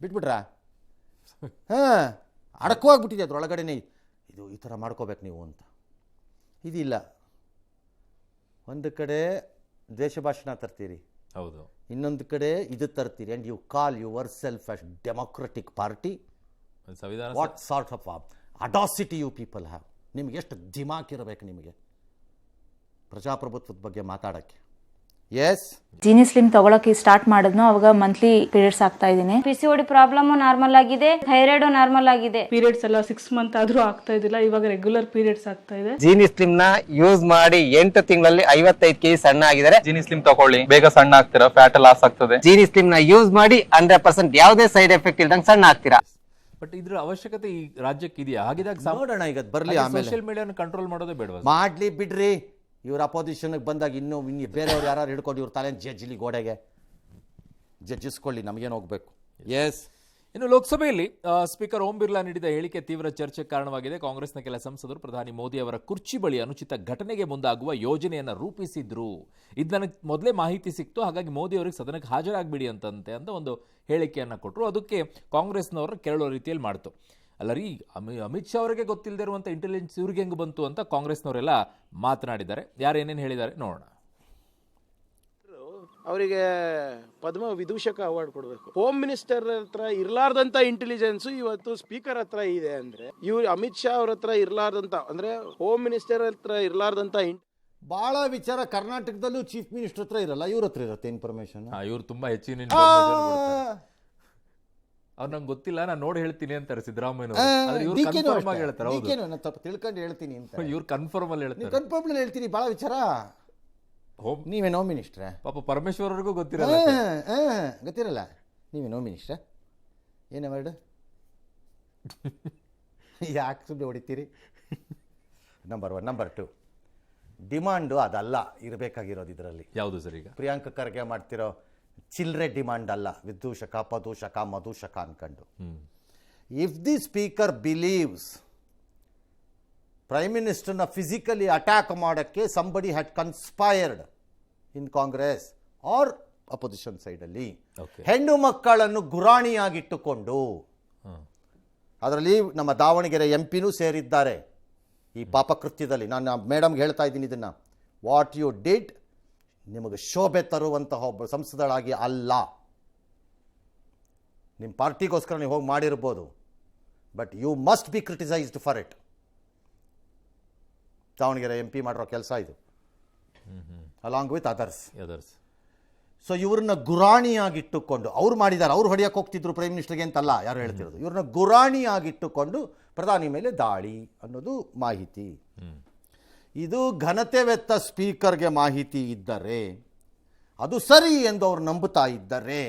ಬಿಟ್ಬಿಟ್ರ? ಹಾಂ, ಅಡಕವಾಗ್ಬಿಟ್ಟಿದೆ ಅದರೊಳಗಡೆನೇ. ಇದು ಈ ಥರ ಮಾಡ್ಕೋಬೇಕು ನೀವು ಅಂತ ಇದಿಲ್ಲ. ಒಂದು ಕಡೆ ದ್ವೇಷ ಭಾಷಣ ತರ್ತೀರಿ, ಹೌದು, ಇನ್ನೊಂದು ಕಡೆ ಇದು ತರ್ತೀರಿ. And you call yourself as democratic party. ಸಂವಿಧಾನ what sort of audacity you people have. ನಿಮಗೆ ಎಷ್ಟು ದಿಮಾಕ್ ಇರಬೇಕು ನಿಮಗೆ ಪ್ರಜಾಪ್ರಭುತ್ವದ ಬಗ್ಗೆ ಮಾತಾಡೋಕ್ಕೆ. ಎಸ್, ಜೀನಿ ಸ್ಲಿಮ್ ತಗೊಳಕ್ಕೆ ಸ್ಟಾರ್ಟ್ ಮಾಡಿದ್ನು ಅವಾಗ ಮಂತ್ಲಿ ಪೀರಿಯಡ್ಸ್ ಆಗ್ತಾ ಇದ್ದೀನಿ. PCOD ಪ್ರಾಬ್ಲಮ್ ನಾರ್ಮಲ್ ಆಗಿದೆ, ಥೈರಾಯ್ಡ್ ನಾರ್ಮಲ್ ಆಗಿದೆ. ಪೀರಿಯಡ್ಸ್ ಎಲ್ಲ 6 ಮಂತ್ ಆದ್ರೂ ಆಗ್ತಾ ಇದ್ದಿಲ್ಲ, ಇವಾಗ ರೆಗ್ಯುಲರ್ ಪೀರಿಯಡ್ಸ್ ಆಗ್ತಾ ಇದೆ. ಜೀನಿ ಸ್ಲಿಮ್ ನ ಯೂಸ್ ಮಾಡಿ 8 ತಿಂಗಳಲ್ಲಿ 55 kg ಸಣ್ಣ ಆಗಿದ್ದಾರೆ. ಜೀನಿ ಸ್ಲಿಮ್ ತಗೊಳ್ಳಿ, ಬೇಗ ಸಣ್ಣ ಆಗ್ತೀರಾ, ಫ್ಯಾಟ್ ಲಾಸ್ ಆಗ್ತದೆ. ಜೀನಿ ಸ್ಲಿಮ್ ನ ಯೂಸ್ ಮಾಡಿ 100% ಯಾವುದೇ ಸೈಡ್ ಎಫೆಕ್ಟ್ ಇಲ್ದಂಗೆ ಸಣ್ಣ ಆಗ್ತೀರಾ. ಬಟ್ ಇದ್ರ ಅವಶ್ಯಕತೆ ಈ ರಾಜ್ಯಕ್ಕೆ ಇದೆಯಾ? ಹಾಗಿದಾಗ ನೋಡೋಣ, ಈಗ ಬರಲಿ. ಆಮೇಲೆ ಸೋಷಿಯಲ್ ಮೀಡಿಯಾನ ಕಂಟ್ರೋಲ್ ಮಾಡೋದೇ ಬೇಡವಾ? ಮಾಡ್ಲಿ ಬಿಡ್ರಿ. ಇವ್ರ ಅಪೋಸಿಷನ್ಗೆ ಬಂದಾಗ ಇನ್ನೂ ಬೇರೆಯವ್ರು ಯಾರು ಹಿಡ್ಕೊಂಡು ಇವ್ರ ತಲೆ ಜಡ್ಜ್ಲಿ ಗೋಡೆಗೆ ಜಡ್ಜಿಸ್ಕೊಳ್ಳಿ, ನಮಗೇನು ಹೋಗ್ಬೇಕು. ಎಸ್, ಇನ್ನು ಲೋಕಸಭೆಯಲ್ಲಿ ಸ್ಪೀಕರ್ ಓಂ ಬಿರ್ಲಾ ನೀಡಿದ ಹೇಳಿಕೆ ತೀವ್ರ ಚರ್ಚೆಗೆ ಕಾರಣವಾಗಿದೆ. ಕಾಂಗ್ರೆಸ್ನ ಕೆಲ ಸಂಸದರು ಪ್ರಧಾನಿ ಮೋದಿ ಅವರ ಕುರ್ಚಿ ಬಳಿ ಅನುಚಿತ ಘಟನೆಗೆ ಮುಂದಾಗುವ ಯೋಜನೆಯನ್ನು ರೂಪಿಸಿದ್ರು, ಇದು ನನಗೆ ಮೊದಲೇ ಮಾಹಿತಿ ಸಿಕ್ತು, ಹಾಗಾಗಿ ಮೋದಿ ಅವರಿಗೆ ಸದನಕ್ಕೆ ಹಾಜರಾಗಬೇಡಿ ಅಂತ ಒಂದು ಹೇಳಿಕೆಯನ್ನು ಕೊಟ್ಟರು. ಅದಕ್ಕೆ ಕಾಂಗ್ರೆಸ್ನವರು ಕೆರಳೋ ರೀತಿಯಲ್ಲಿ ಮಾಡ್ತು. ಅಲ್ಲ ರೀ, ಅಮಿತ್ ಶಾ ಅವರಿಗೆ ಗೊತ್ತಿಲ್ಲದೆ ಇರುವಂಥ ಇಂಟೆಲಿಜೆನ್ಸ್ ಇವ್ರಿಗೆ ಹೆಂಗೆ ಬಂತು ಅಂತ ಕಾಂಗ್ರೆಸ್ನವರೆಲ್ಲ ಮಾತನಾಡಿದ್ದಾರೆ. ಯಾರು ಏನೇನು ಹೇಳಿದ್ದಾರೆ ನೋಡೋಣ. ಅವರಿಗೆ ಪದ್ಮ ವಿದೂಷಕ ಅವಾರ್ಡ್ ಕೊಡಬೇಕು. ಹೋಮ್ ಮಿನಿಸ್ಟರ್ ಹತ್ರ ಇರ್ಲಾರ್ದಂತ ಇಂಟೆಲಿಜೆನ್ಸ್ ಇವತ್ತು ಸ್ಪೀಕರ್ ಹತ್ರ ಇದೆ ಅಂದ್ರೆ, ಇವ್ರು ಅಮಿತ್ ಶಾ ಅವ್ರ ಹತ್ರ ಇರ್ಲಾರ್ದಂತ, ಅಂದ್ರೆ ಹೋಮ್ ಮಿನಿಸ್ಟರ್ ಹತ್ರ ಇರ್ಲಾರ್ದಂತ ಭಾಳ ವಿಚಾರ ಕರ್ನಾಟಕದಲ್ಲೂ ಚೀಫ್ ಮಿನಿಸ್ಟರ್ ಹತ್ರ ಇರಲ್ಲ, ಇವ್ರ ಹತ್ರ ಇರುತ್ತೆ ಇನ್ಫಾರ್ಮೇಶನ್. ಇವ್ರು ತುಂಬಾ ಹೆಚ್ಚಿನ information ಕೊಡ್ತಾರೆ. ಅವ್ರು ನಂಗೆ ಗೊತ್ತಿಲ್ಲ, ನಾನು ನೋಡಿ ಹೇಳ್ತೀನಿ ಅಂತಾರೆ ಸಿದ್ದರಾಮಯ್ಯ. ಕನ್ಫರ್ಮ್ ಆಗಿ ಹೇಳ್ತಾರೆ. ಹೌದು, ತಪ್ಪು ತಿಳ್ಕೊಂಡು ಹೇಳ್ತೀನಿ ಅಂತ ಇವ್ರು ಕನ್ಫರ್ಮ್ ಅಲ್ಲಿ ಹೇಳ್ತಾರೆ. ಕನ್ಫರ್ಮ್ ಹೇಳ್ತೀನಿ ಭಾಳ ವಿಚಾರ. ನೀವೇನು ಹೋಮ್ ಮಿನಿಸ್ಟ್ರೆ? ಪಾಪ ಪರಮೇಶ್ವರ್ ಅವ್ರಿಗೂ ಗೊತ್ತಿರಲ್ಲ. ಗೊತ್ತಿರಲ್ಲ, ನೀವೇನು ಹೋಮ್ ಮಿನಿಸ್ಟ್ರೆ? ಏನು ವರ್ಡ್? ಯಾಕೆ ಸುಮ್ಮನೆ ಹೊಡಿತೀರಿ? ನಂಬರ್ 1. ನಂಬರ್ 2, ಡಿಮಾಂಡು ಅದಲ್ಲ ಇರಬೇಕಾಗಿರೋದು ಇದರಲ್ಲಿ. ಯಾವುದು ಸರ್? ಈಗ ಪ್ರಿಯಾಂಕ ಖರ್ಗೆ ಮಾಡ್ತಿರೋ ಚಿಲ್ಲರೆ ಡಿಮಾಂಡ್ ಅಲ್ಲ, ವಿದೂಷಕ, ಪದೂಷಕ, ಮಧುಷಕ ಅನ್ಕೊಂಡು. If the speaker believes prime ಮಿನಿಸ್ಟರ್ನ ಫಿಸಿಕಲಿ ಅಟ್ಯಾಕ್ ಮಾಡೋಕ್ಕೆ somebody had conspired in Congress or opposition ಸೈಡಲ್ಲಿ, ಹೆಣ್ಣು ಮಕ್ಕಳನ್ನು ಗುರಾಣಿಯಾಗಿಟ್ಟುಕೊಂಡು, ಅದರಲ್ಲಿ ನಮ್ಮ ದಾವಣಗೆರೆ MP ಸೇರಿದ್ದಾರೆ ಈ ಪಾಪಕೃತ್ಯದಲ್ಲಿ. ನಾನು ಮೇಡಮ್ಗೆ ಹೇಳ್ತಾ ಇದ್ದೀನಿ ಇದನ್ನು, ವಾಟ್ ಯು ಡಿಡ್ ನಿಮಗೆ ಶೋಭೆ ತರುವಂತಹ ಒಬ್ಬ ಸಂಸದಳಾಗಿ ಅಲ್ಲ. ನಿಮ್ಮ ಪಾರ್ಟಿಗೋಸ್ಕರ ನೀವು ಹೋಗಿ ಮಾಡಿರ್ಬೋದು, but you must be criticised for it. Davanagere MP ಮಾಡಿರೋ ಕೆಲಸ ಇದು, ಅಲಾಂಗ್ ವಿತ್ ಅದರ್ಸ್. ಸೊ ಇವ್ರನ್ನ ಗುರಾಣಿಯಾಗಿಟ್ಟುಕೊಂಡು ಅವ್ರು ಮಾಡಿದ್ದಾರೆ. ಅವ್ರು ಹೊಡೆಯಕ್ಕೆ ಹೋಗ್ತಿದ್ರು ಪ್ರೈಮ್ ಮಿನಿಸ್ಟರ್ಗೆ ಅಂತಲ್ಲ ಯಾರು ಹೇಳ್ತಿರೋದು. ಇವ್ರನ್ನ ಗುರಾಣಿಯಾಗಿಟ್ಟುಕೊಂಡು ಪ್ರಧಾನಿ ಮೇಲೆ ದಾಳಿ ಅನ್ನೋದು ಮಾಹಿತಿ. ಇದು ಘನತೆವೆತ್ತ ಸ್ಪೀಕರ್ಗೆ ಮಾಹಿತಿ ಇದ್ದರೆ, ಅದು ಸರಿ ಎಂದು ಅವ್ರು ನಂಬುತ್ತಾ ಇದ್ದರೆ,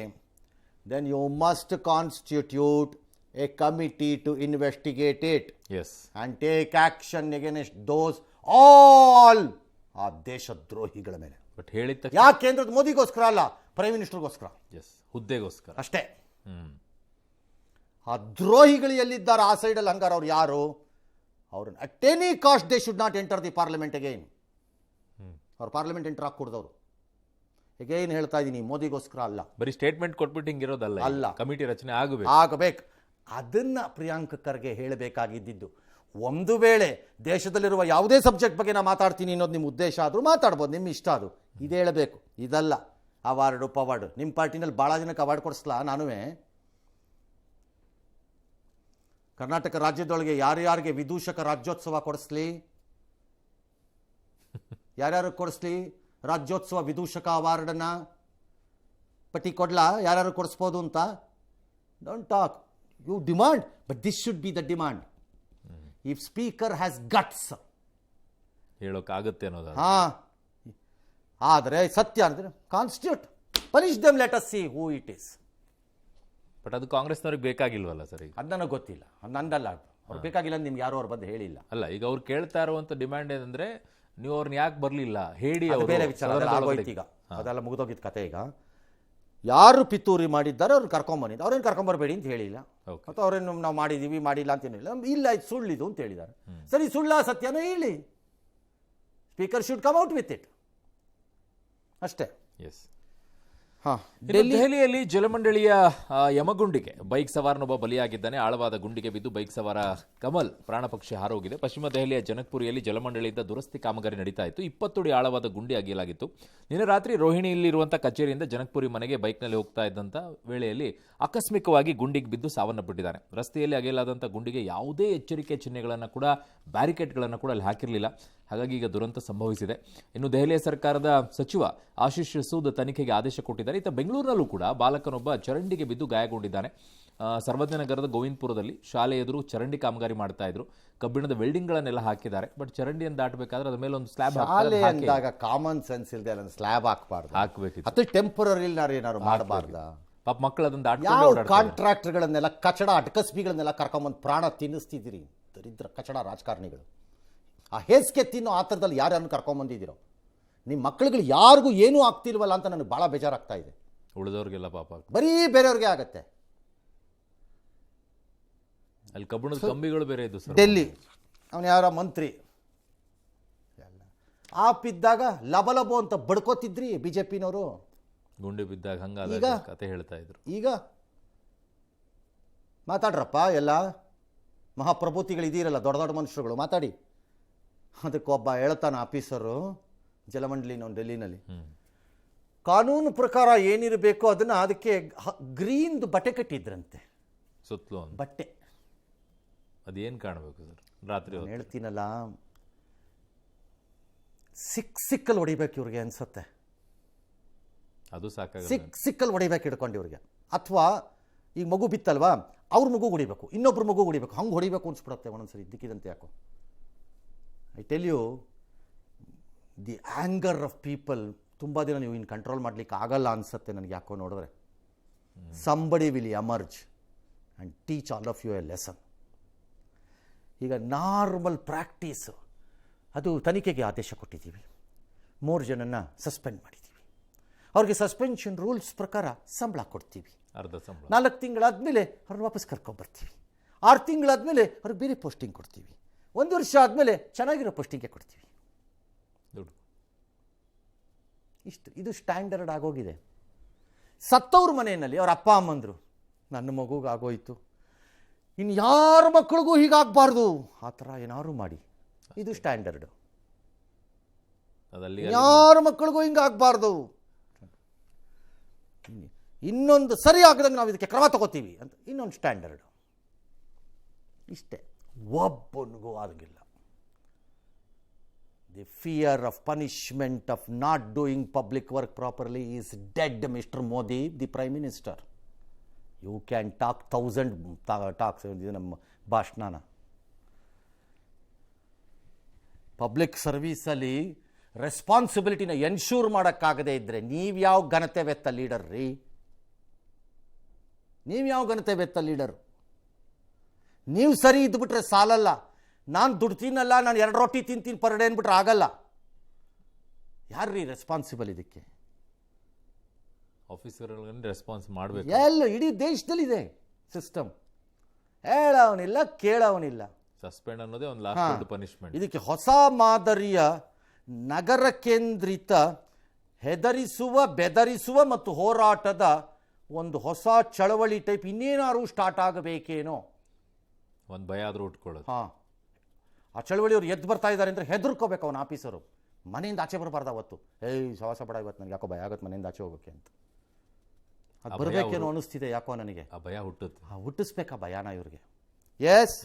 then you must constitute a committee to investigate it and take action against those all ಆ ದೇಶದ್ರೋಹಿಗಳ ಮೇಲೆ. ಬಟ್ ಹೇಳಿದ ಯಾಕೆ ಕೇಂದ್ರದ ಮೋದಿಗೋಸ್ಕರ ಅಲ್ಲ, ಪ್ರೈಮ್ ಮಿನಿಸ್ಟರ್ಗೋಸ್ಕರ, ಹುದ್ದೆಗೋಸ್ಕರ ಅಷ್ಟೇ. ಆ ದ್ರೋಹಿಗಳು ಎಲ್ಲಿದ್ದಾರೆ ಆ ಸೈಡಲ್ಲಿ? ಹಂಗಾರ ಅವ್ರು ಯಾರು? ಅವ್ರನ್ನ at any cost they should not enter the parliament again. ಅವ್ರು ಪಾರ್ಲಿಮೆಂಟ್ ಎಂಟರ್ ಹಾಕೂಡ್ದವ್ರು. ಅಗೈನ್ ಹೇಳ್ತಾ ಇದ್ದೀನಿ, ಮೋದಿಗೋಸ್ಕರ ಅಲ್ಲ. ಬರೀ ಸ್ಟೇಟ್ಮೆಂಟ್ ಕೊಟ್ಬಿಟ್ಟು ಹಿಂಗಿರೋದಲ್ಲ, ಅಲ್ಲ, ಕಮಿಟಿ ರಚನೆ ಆಗಬೇಕು. ಅದನ್ನ ಪ್ರಿಯಾಂಕ ಖರ್ಗೆ ಹೇಳಬೇಕಾಗಿದ್ದು. ಒಂದು ವೇಳೆ ದೇಶದಲ್ಲಿರುವ ಯಾವುದೇ ಸಬ್ಜೆಕ್ಟ್ ಬಗ್ಗೆ ನಾನು ಮಾತಾಡ್ತೀನಿ ಅನ್ನೋದು ನಿಮ್ಮ ಉದ್ದೇಶ ಆದರೂ ಮಾತಾಡ್ಬೋದು, ನಿಮ್ಮ ಇಷ್ಟ ಅದು. ಇದು ಹೇಳಬೇಕು, ಇದಲ್ಲ ಅವಾರ್ಡು ಪವಾರ್ಡು. ನಿಮ್ಮ ಪಾರ್ಟಿನಲ್ಲಿ ಭಾಳ ಜನಕ್ಕೆ ಅವಾರ್ಡ್ ಕೊಡಿಸ್ಲಾ? ನಾನುವೇ ಕರ್ನಾಟಕ ರಾಜ್ಯದೊಳಗೆ ಯಾರ್ಯಾರಿಗೆ ವಿದೂಷಕ ರಾಜ್ಯೋತ್ಸವ ಕೊಡಿಸ್ಲಿ? ಯಾರ್ಯಾರು ಕೊಡಿಸ್ಲಿ ರಾಜ್ಯೋತ್ಸವ ವಿದೂಷಕ ಅವಾರ್ಡನ್ನ? ಪಟ್ಟಿ ಕೊಡ್ಲಾ ಯಾರ್ಯಾರು ಕೊಡಿಸ್ಬೋದು ಅಂತ? Don't talk, you demand, but this should be the demand. If speaker has guts ಹೇಳೋಕ್ಕಾಗುತ್ತೆ ಅನ್ನೋದು. ಆದರೆ ಸತ್ಯ ಅಂದರೆ constitute, punish them, let us see who it is. But ಅದು ಕಾಂಗ್ರೆಸ್ನವ್ರಿಗೆ ಬೇಕಾಗಿಲ್ವಲ್ಲ ಸರ್? ಈಗ ಅದು ನನಗೆ ಗೊತ್ತಿಲ್ಲ, ನಂದಲ್ಲ, ಅವ್ರು ಬೇಕಾಗಿಲ್ಲ ಅಂತ ನಿಮ್ಗೆ ಯಾರು ಅವ್ರು ಬಂದು ಹೇಳಿಲ್ಲ. ಅಲ್ಲ, ಈಗ ಅವ್ರು ಕೇಳ್ತಾ ಇರುವಂಥ ಡಿಮ್ಯಾಂಡ್ ಏನಂದ್ರೆ, ನೀವು ಅವ್ರನ್ನ ಯಾಕೆ ಬರಲಿಲ್ಲ ಹೇಳಿ. ಬೇರೆ ವಿಚಾರ, ಈಗ ಅದೆಲ್ಲ ಮುಗಿದೋಗಿದ್ದ ಕತೆ. ಈಗ ಯಾರು ಪಿತೂರಿ ಮಾಡಿದ್ದಾರೆ ಅವ್ರನ್ನ ಕರ್ಕೊಂಬಂದಿದ್ದು, ಅವ್ರೇನು ಕರ್ಕೊಂಬರ್ಬೇಡಿ ಅಂತ ಹೇಳಿಲ್ಲ, ಅಥವಾ ಅವ್ರೇನು ನಾವು ಮಾಡಿದ್ದೀವಿ ಮಾಡಿಲ್ಲ ಅಂತ ಏನಿಲ್ಲ. ಇಲ್ಲ, ಇದು ಸುಳ್ಳಿದು ಅಂತ ಹೇಳಿದ್ದಾರೆ. ಸರಿ, ಸುಳ್ಳ ಸತ್ಯನೂ ಹೇಳಿ, speaker should come out with it, ಅಷ್ಟೇ. ದೆಹಲಿಯಲ್ಲಿ ಜಲಮಂಡಳಿಯ ಯಮಗುಂಡಿಗೆ ಬೈಕ್ ಸವಾರನೊಬ್ಬ ಬಲಿಯಾಗಿದ್ದಾನೆ. ಆಳವಾದ ಗುಂಡಿಗೆ ಬಿದ್ದು ಬೈಕ್ ಸವಾರ ಕಮಲ್ ಪ್ರಾಣಪಕ್ಷಿ ಹಾರೋಗಿದೆ. ಪಶ್ಚಿಮ ದೆಹಲಿಯ ಜನಕ್ಪುರಿಯಲ್ಲಿ ಜಲಮಂಡಳಿಯಿಂದ ದುರಸ್ತಿ ಕಾಮಗಾರಿ ನಡೀತಾ ಇತ್ತು. 20 ಅಡಿ ಆಳವಾದ ಗುಂಡಿ ಅಗೆಯಲಾಗಿತ್ತು. ನಿನ್ನೆ ರಾತ್ರಿ ರೋಹಿಣಿಯಲ್ಲಿರುವಂತಹ ಕಚೇರಿಯಿಂದ ಜನಕ್ಪುರಿ ಮನೆಗೆ ಬೈಕ್ನಲ್ಲಿ ಹೋಗ್ತಾ ಇದ್ದಂಥ ವೇಳೆಯಲ್ಲಿ ಆಕಸ್ಮಿಕವಾಗಿ ಗುಂಡಿಗೆ ಬಿದ್ದು ಸಾವನ್ನಪ್ಪಿಟ್ಟಿದ್ದಾನೆ. ರಸ್ತೆಯಲ್ಲಿ ಅಗೆಯಲಾದಂಥ ಗುಂಡಿಗೆ ಯಾವುದೇ ಎಚ್ಚರಿಕೆ ಚಿಹ್ನೆಗಳನ್ನು ಕೂಡ, ಬ್ಯಾರಿಕೇಡ್ಗಳನ್ನು ಕೂಡ ಅಲ್ಲಿ ಹಾಕಿರಲಿಲ್ಲ. ಹಾಗಾಗಿ ಈಗ ದುರಂತ ಸಂಭವಿಸಿದೆ. ಇನ್ನು ದೆಹಲಿಯ ಸರ್ಕಾರದ ಸಚಿವ ಆಶೀಶ್ ಸೂದ್ ತನಿಖೆಗೆ ಆದೇಶ ಕೊಟ್ಟಿದ್ದಾರೆ. ಇತ್ತ ಬೆಂಗಳೂರಿನಲ್ಲೂ ಕೂಡ ಬಾಲಕನೊಬ್ಬ ಚರಂಡಿಗೆ ಬಿದ್ದು ಗಾಯಗೊಂಡಿದ್ದಾನೆ. ಸರ್ವಜ್ಞ ನಗರದ ಗೋವಿಂದಪುರದಲ್ಲಿ ಶಾಲೆ ಎದುರು ಚರಂಡಿ ಕಾಮಗಾರಿ ಮಾಡ್ತಾ ಇದ್ರು. ಕಬ್ಬಿಣದ ವೆಲ್ಡಿಂಗ್ಗಳನ್ನೆಲ್ಲ ಹಾಕಿದ್ದಾರೆ. ಬಟ್ ಚರಂಡಿಯನ್ನು ದಾಟಬೇಕಾದ್ರೆ ಅದ್ರ ಮೇಲೆ ಒಂದು ಸ್ಲ್ಯಾಬ್ ಹಾಕಿದಾಗ ಕಾಮನ್ ಸೆನ್ಸ್ ಇಲ್ಲದೆ ಅದನ್ನು ಸ್ಲ್ಯಾಬ್ ಹಾಕಬೇಕಿತ್ತು. ಅದು ಟೆಂಪರರಿ ಏನಾರು ಮಾಡಬಾರ್ದ? ಪಾಪ ಮಕ್ಕಳು ಅದನ್ನು ದಾಟ. ಕಾಂಟ್ರಾಕ್ಟರ್ಗಳನ್ನೆಲ್ಲ, ಕಚಡ ಅಟಕಸ್ಬಿಗಳನ್ನೆಲ್ಲ ಕರ್ಕೊಂಬಂದು ಪ್ರಾಣ ತಿನ್ನಿಸ್ತಿದ್ದೀರಿ ದರಿದ್ರ ಕಚಡ ರಾಜಕಾರಣಿಗಳು. ಆ ಹೇಸಿಗೆ ತಿನ್ನೋ ಆ ಥರದಲ್ಲಿ ಯಾರನ್ನು ಕರ್ಕೊಂಬಂದಿದ್ದೀರೋ? ನಿಮ್ಮ ಮಕ್ಕಳುಗಳು ಯಾರಿಗೂ ಏನೂ ಆಗ್ತಿಲ್ವಲ್ಲ ಅಂತ ನನಗೆ ಭಾಳ ಬೇಜಾರಾಗ್ತಾ ಇದೆ. ಉಳಿದವ್ರಿಗೆಲ್ಲ ಪಾಪ ಬರೀ ಬೇರೆಯವ್ರಿಗೆ ಆಗತ್ತೆ. ಅಲ್ಲಿ ಕಬ್ಬಿಣದ ಕಂಬಿಗಳು ಬೇರೆ ಇದ್ದು ಸರ್. ಡೆಲ್ಲಿ ಅವನು ಯಾರ ಮಂತ್ರಿ ಆಪಿದ್ದಾಗ ಲಬಲಬೋ ಅಂತ ಬಡ್ಕೋತಿದ್ರಿ BJPನವರು. ಗುಂಡಿ ಬಿದ್ದಾಗ ಹಂಗ ಕತೆ ಹೇಳ್ತಾ ಇದ್ರು. ಈಗ ಮಾತಾಡ್ರಪ್ಪ, ಎಲ್ಲ ಮಹಾಪ್ರಭೂತಿಗಳಿದ್ದೀರಲ್ಲ, ದೊಡ್ಡ ದೊಡ್ಡ ಮನುಷ್ಯರುಗಳು, ಮಾತಾಡಿ. ಅದಕ್ಕೊಬ್ಬ ಹೇಳ್ತಾನೆ ಆಫೀಸರು ಜಲಮಂಡಲಿನವನು ಡೆಲ್ಲಿನಲ್ಲಿ, ಕಾನೂನು ಪ್ರಕಾರ ಏನಿರಬೇಕು ಅದನ್ನು ಅದಕ್ಕೆ ಗ್ರೀನ್ದು ಬಟ್ಟೆ ಕಟ್ಟಿದ್ರಂತೆ ಸುತ್ತಲೂ ಬಟ್ಟೆ. ಅದೇನು ಕಾಣಬೇಕು ಸರ್ ರಾತ್ರಿ? ಹೇಳ್ತೀನಲ್ಲ, ಸಿಕ್ಕಲ್ಲಿ ಹೊಡಿಬೇಕು ಇವ್ರಿಗೆ ಅನ್ಸುತ್ತೆ. ಅದು ಸಾಕಾಗ ಸಿಕ್ಕಲ್ಲಿ ಹೊಡಿಬೇಕು ಹಿಡ್ಕೊಂಡು ಇವ್ರಿಗೆ. ಅಥವಾ ಈಗ ಮಗು ಬಿತ್ತಲ್ವಾ, ಅವ್ರ ಮಗು ಹೊಡಿಬೇಕು, ಇನ್ನೊಬ್ರು ಮಗು ಹೊಡಿಬೇಕು, ಹಂಗೆ ಹೊಡಿಬೇಕು ಅನ್ಸ್ಬಿಡುತ್ತೆ ಒಂದೊಂದ್ಸರಿ ಇದ್ದಕ್ಕಿದಂತೆ. ಯಾಕೋ I tell you, the anger of people ತುಂಬ ದಿನ ನೀವು ಇನ್ನು ಕಂಟ್ರೋಲ್ ಮಾಡಲಿಕ್ಕೆ ಆಗಲ್ಲ ಅನಿಸುತ್ತೆ ನನಗೆ ಯಾಕೋ ನೋಡಿದ್ರೆ. Somebody will emerge and teach all of you a lesson. ಈಗ ನಾರ್ಮಲ್ ಪ್ರಾಕ್ಟೀಸು ಅದು ತನಿಖೆಗೆ ಆದೇಶ ಕೊಟ್ಟಿದ್ದೀವಿ, 3 ಜನನ ಸಸ್ಪೆಂಡ್ ಮಾಡಿದ್ದೀವಿ. ಅವ್ರಿಗೆ ಸಸ್ಪೆನ್ಷನ್ ರೂಲ್ಸ್ ಪ್ರಕಾರ ಸಂಬಳ ಕೊಡ್ತೀವಿ. ಅರ್ಧ ಸಂಬಳ. 4 ತಿಂಗಳಾದಮೇಲೆ ಅವ್ರನ್ನ ವಾಪಸ್ ಕರ್ಕೊಂಬರ್ತೀವಿ. 6 ತಿಂಗಳಾದಮೇಲೆ ಅವ್ರಿಗೆ ಬೇರೆ ಪೋಸ್ಟಿಂಗ್ ಕೊಡ್ತೀವಿ. 1 ವರ್ಷ ಆದಮೇಲೆ ಚೆನ್ನಾಗಿರೋ ಪೋಸ್ಟಿಂಗ್ಗೆ ಕೊಡ್ತೀವಿ. ದುಡ್ಡು ಇಷ್ಟು, ಇದು ಸ್ಟ್ಯಾಂಡರ್ಡ್ ಆಗೋಗಿದೆ. ಸತ್ತವ್ರ ಮನೆಯಲ್ಲಿ ಅವ್ರ ಅಪ್ಪ ಅಮ್ಮಂದರು, ನನ್ನ ಮಗುಗಾಗೋಯ್ತು, ಇನ್ನು ಯಾರ ಮಕ್ಕಳಿಗೂ ಹೀಗಾಗಬಾರ್ದು, ಆ ಥರ ಏನಾದ್ರು ಮಾಡಿ, ಇದು ಸ್ಟ್ಯಾಂಡರ್ಡು. ಅದಲ್ಲಿ ಯಾರ ಮಕ್ಕಳಿಗೂ ಹಿಂಗಾಗಬಾರ್ದು, ಇನ್ನೊಂದು ಸರಿ ಆಗದಂಗೆ ನಾವು ಇದಕ್ಕೆ ಕ್ರಮ ತಗೋತೀವಿ ಅಂತ ಇನ್ನೊಂದು ಸ್ಟ್ಯಾಂಡರ್ಡು. ಇಷ್ಟೇ, ಒಬ್ಬನಿಗೂ ಆಗಿಲ್ಲ. The fear of punishment of not doing public work properly is dead, mister Modi the prime minister. You can talk 1000 talks, ಇದು ನಮ್ಮ ಭಾಷಣನ. ಪಬ್ಲಿಕ್ ಸರ್ವೀಸಲ್ಲಿ ರೆಸ್ಪಾನ್ಸಿಬಿಲಿಟಿನ ಎನ್ಶೂರ್ ಮಾಡೋಕ್ಕಾಗದೇ ಇದ್ದರೆ ನೀವು ಯಾವ ಘನತೆ ವೆತ್ತ ಲೀಡರ್ ರೀ? ನೀವು ಯಾವ ಘನತೆ ವೆತ್ತ ಲೀಡರ್? ನೀವು ಸರಿ ಇದ್ಬಿಟ್ರೆ ಸಾಲಲ್ಲ. ನಾನು ದುಡ್ಡು ತಿನ್ನಲ್ಲ, ನಾನು 2 ರೊಟ್ಟಿ ತಿಂತೀನಿ ಪರ್ ಡೇ ಅಂದ್ಬಿಟ್ರೆ ಆಗಲ್ಲ. ಯಾರ್ರೀ ರೆಸ್ಪಾನ್ಸಿಬಲ್ ಇದಕ್ಕೆ? ಆಫೀಸರ್ಗಳನ್ನು ರೆಸ್ಪಾನ್ಸ್ ಮಾಡಬೇಕು. ಎಲ್ಲ ಇಡೀ ದೇಶದಲ್ಲಿದೆ ಸಿಸ್ಟಮ್. ಹೇಳವನಿಲ್ಲ, ಕೇಳವನಿಲ್ಲ. ಸಸ್ಪೆಂಡ್ ಅನ್ನೋದೇ ಒಂದು ಲಾಸ್ಟ್ ಪನಿಷ್ಮೆಂಟ್. ಇದಕ್ಕೆ ಹೊಸ ಮಾದರಿಯ ನಗರ ಕೇಂದ್ರಿತ ಹೆದರಿಸುವ, ಬೆದರಿಸುವ ಮತ್ತು ಹೋರಾಟದ ಒಂದು ಹೊಸ ಚಳವಳಿ ಟೈಪ್ ಇನ್ನೇನಾದ್ರು ಸ್ಟಾರ್ಟ್ ಆಗಬೇಕೇನೋ. ಒಂದು ಭಯ ಆದರೂ ಉಟ್ಕೊಳ್ಳೋದು. ಹಾಂ, ಆ ಚಳವಳಿಯವ್ರು ಎದ್ದು ಬರ್ತಾ ಇದ್ದಾರೆ ಅಂದರೆ ಹೆದರ್ಕೋಬೇಕು ಅವನ ಆಫೀಸರು. ಮನೆಯಿಂದ ಆಚೆ ಬರಬಾರ್ದು ಅವತ್ತು. ಸವಾಸ ಬೇಡ, ಇವತ್ತು ನನಗೆ ಯಾಕೋ ಭಯ ಆಗುತ್ತೆ ಮನೆಯಿಂದ ಆಚೆ ಹೋಗೋಕ್ಕೆ ಅಂತ. ಅದು ಬರಬೇಕೇನೋ ಅನ್ನಿಸ್ತಿದೆ ಯಾಕೋ ನನಗೆ. ಆ ಭಯ ಹುಟ್ಟುತ್ತೆ. ಹುಟ್ಟಿಸ್ಬೇಕಾ ಭಯಾನ ಇವ್ರಿಗೆ? ಎಸ್.